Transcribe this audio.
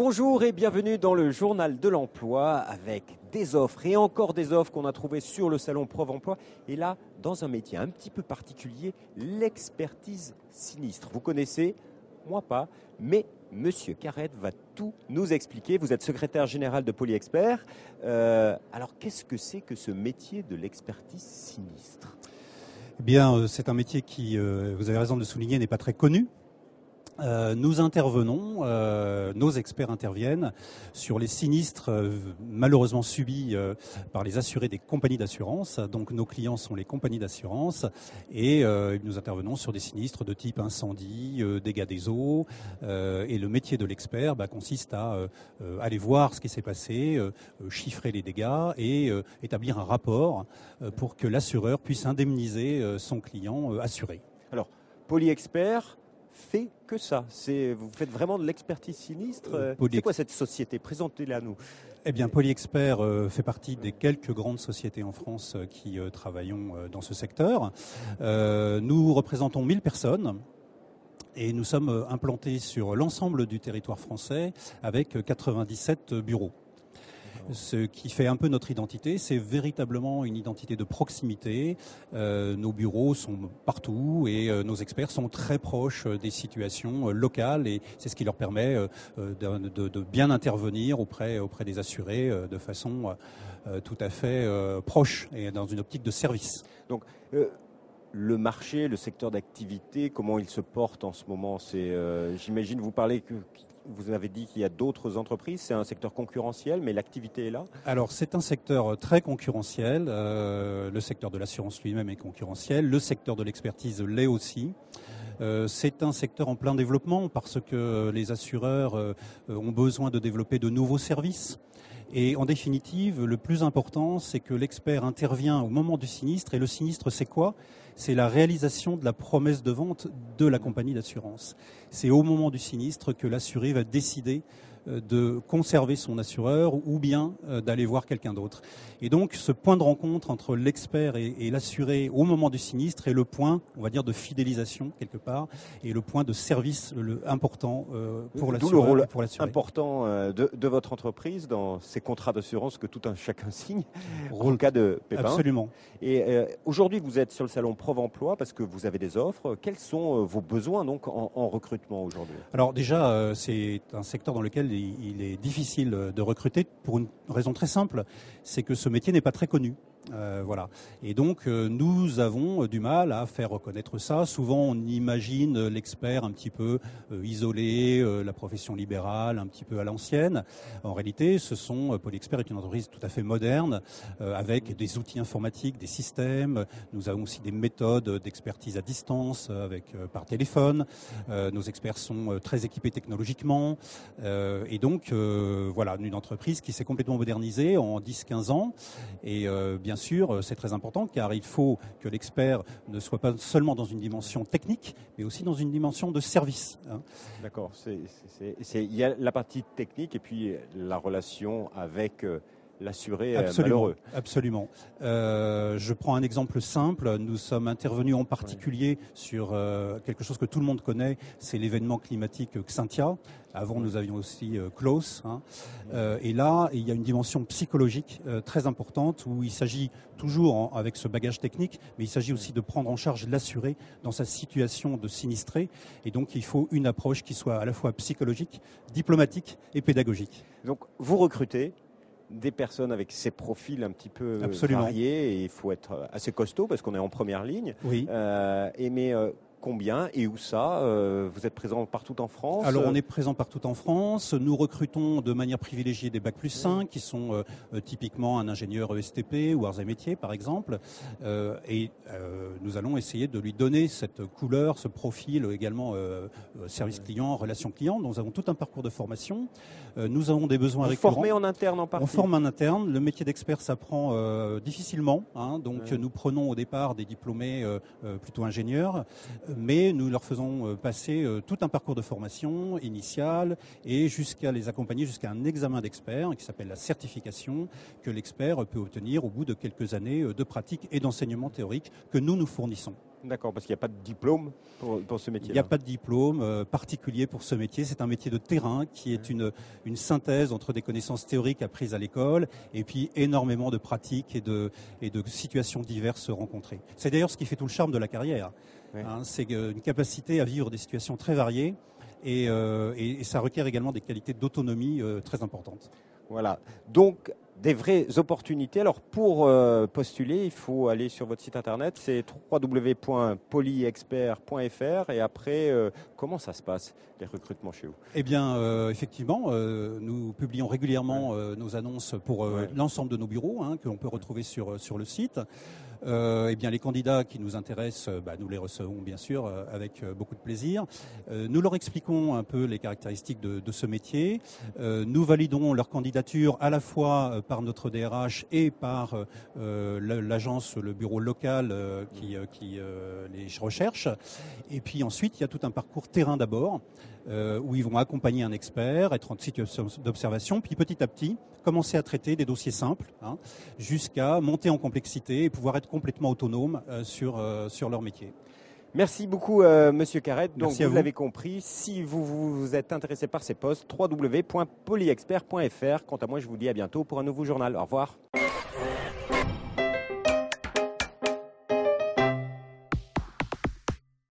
Bonjour et bienvenue dans le journal de l'emploi avec des offres et encore des offres qu'on a trouvées sur le salon Prof-Emploi. Et là, dans un métier un petit peu particulier, l'expertise sinistre. Vous connaissez? Moi pas, mais Monsieur Carrette va tout nous expliquer. Vous êtes secrétaire général de Polyexpert. Alors, qu'est-ce que c'est que ce métier de l'expertise sinistre? Eh bien, c'est un métier qui, vous avez raison de le souligner, n'est pas très connu. Nous intervenons, nos experts interviennent sur les sinistres malheureusement subis par les assurés des compagnies d'assurance. Donc nos clients sont les compagnies d'assurance et nous intervenons sur des sinistres de type incendie, dégâts des eaux. Et le métier de l'expert consiste à aller voir ce qui s'est passé, chiffrer les dégâts et établir un rapport pour que l'assureur puisse indemniser son client assuré. Alors, Polyexpert fait que ça. Vous faites vraiment de l'expertise sinistre. C'est quoi cette société? Présentez-la à nous. Eh bien, Polyexpert fait partie des quelques grandes sociétés en France qui travaillons dans ce secteur. Nous représentons 1000 personnes. Et nous sommes implantés sur l'ensemble du territoire français avec 97 bureaux. Ce qui fait un peu notre identité, c'est véritablement une identité de proximité. Nos bureaux sont partout et nos experts sont très proches des situations locales et c'est ce qui leur permet de bien intervenir auprès des assurés de façon tout à fait proche et dans une optique de service. Donc, le marché, le secteur d'activité, comment il se porte en ce moment? J'imagine, vous avez dit qu'il y a d'autres entreprises, c'est un secteur concurrentiel, mais l'activité est là? Alors c'est un secteur très concurrentiel, le secteur de l'assurance lui-même est concurrentiel, le secteur de l'expertise l'est aussi. C'est un secteur en plein développement parce que les assureurs ont besoin de développer de nouveaux services. Et en définitive, le plus important, c'est que l'expert intervient au moment du sinistre. Et le sinistre, c'est quoi? C'est la réalisation de la promesse de vente de la compagnie d'assurance. C'est au moment du sinistre que l'assuré va décider de conserver son assureur ou bien d'aller voir quelqu'un d'autre. Et donc, ce point de rencontre entre l'expert et l'assuré au moment du sinistre est le point, on va dire, de fidélisation quelque part et le point de service important pour l'assureur. D'où le rôle important de votre entreprise dans ces contrats d'assurance que tout un chacun signe en cas de pépin. Absolument. Et aujourd'hui, vous êtes sur le salon Prof-Emploi parce que vous avez des offres. Quels sont vos besoins donc en recrutement aujourd'hui? Alors déjà, c'est un secteur dans lequel il est difficile de recruter pour une raison très simple, c'est que ce métier n'est pas très connu. Voilà. Et donc nous avons du mal à faire reconnaître ça. Souvent on imagine l'expert un petit peu isolé, la profession libérale un petit peu à l'ancienne. En réalité, Polyexpert est une entreprise tout à fait moderne avec des outils informatiques, des systèmes. Nous avons aussi des méthodes d'expertise à distance par téléphone. Nos experts sont très équipés technologiquement et donc voilà, une entreprise qui s'est complètement modernisée en 10-15 ans et bien sûr, c'est très important car il faut que l'expert ne soit pas seulement dans une dimension technique, mais aussi dans une dimension de service. D'accord. Il y a la partie technique et puis la relation avec l'assuré malheureux. Absolument. Je prends un exemple simple. Nous sommes intervenus en particulier sur quelque chose que tout le monde connaît, c'est l'événement climatique Xynthia. Avant, nous avions aussi Klaus. Et là, il y a une dimension psychologique très importante où il s'agit toujours avec ce bagage technique, mais il s'agit aussi de prendre en charge l'assuré dans sa situation de sinistré. Et donc, il faut une approche qui soit à la fois psychologique, diplomatique et pédagogique. Donc, vous recrutez des personnes avec ces profils un petit peu variés et il faut être assez costaud parce qu'on est en première ligne. Oui. Mais combien et où ça? Vous êtes présent partout en France? Alors on est présent partout en France. Nous recrutons de manière privilégiée des Bac plus 5 qui sont typiquement un ingénieur ESTP ou arts et métiers par exemple. Nous allons essayer de lui donner cette couleur, ce profil également service client, relation client. Nous avons tout un parcours de formation. Nous avons des besoins récurrents. Formés en interne en partie? On forme en interne. Le métier d'expert s'apprend difficilement. Donc nous prenons au départ des diplômés plutôt ingénieurs. Mais nous leur faisons passer tout un parcours de formation initiale et jusqu'à les accompagner jusqu'à un examen d'expert qui s'appelle la certification que l'expert peut obtenir au bout de quelques années de pratique et d'enseignement théorique que nous fournissons. D'accord, parce qu'il n'y a pas de diplôme pour ce métier. Il n'y a pas de diplôme particulier pour ce métier. C'est un métier de terrain qui est une synthèse entre des connaissances théoriques apprises à l'école et puis énormément de pratiques et de situations diverses rencontrées. C'est d'ailleurs ce qui fait tout le charme de la carrière. Oui. C'est une capacité à vivre des situations très variées et ça requiert également des qualités d'autonomie très importantes. Voilà. Donc, des vraies opportunités. Alors, pour postuler, il faut aller sur votre site internet, c'est www.polyexpert.fr. Et après, comment ça se passe, les recrutements chez vous? Eh bien, effectivement, nous publions régulièrement nos annonces pour l'ensemble de nos bureaux, que l'on peut retrouver sur le site. Eh bien, les candidats qui nous intéressent, nous les recevons bien sûr avec beaucoup de plaisir. Nous leur expliquons un peu les caractéristiques de ce métier. Nous validons leur candidature à la fois par notre DRH et par l'agence, le bureau local qui les recherche. Et puis ensuite, il y a tout un parcours terrain d'abord, où ils vont accompagner un expert, être en situation d'observation, puis petit à petit commencer à traiter des dossiers simples, jusqu'à monter en complexité et pouvoir être complètement autonome sur leur métier. Merci beaucoup, Monsieur Carrette. Donc, vous l'avez compris, si vous êtes intéressé par ces postes, www.polyexpert.fr. Quant à moi, je vous dis à bientôt pour un nouveau journal. Au revoir.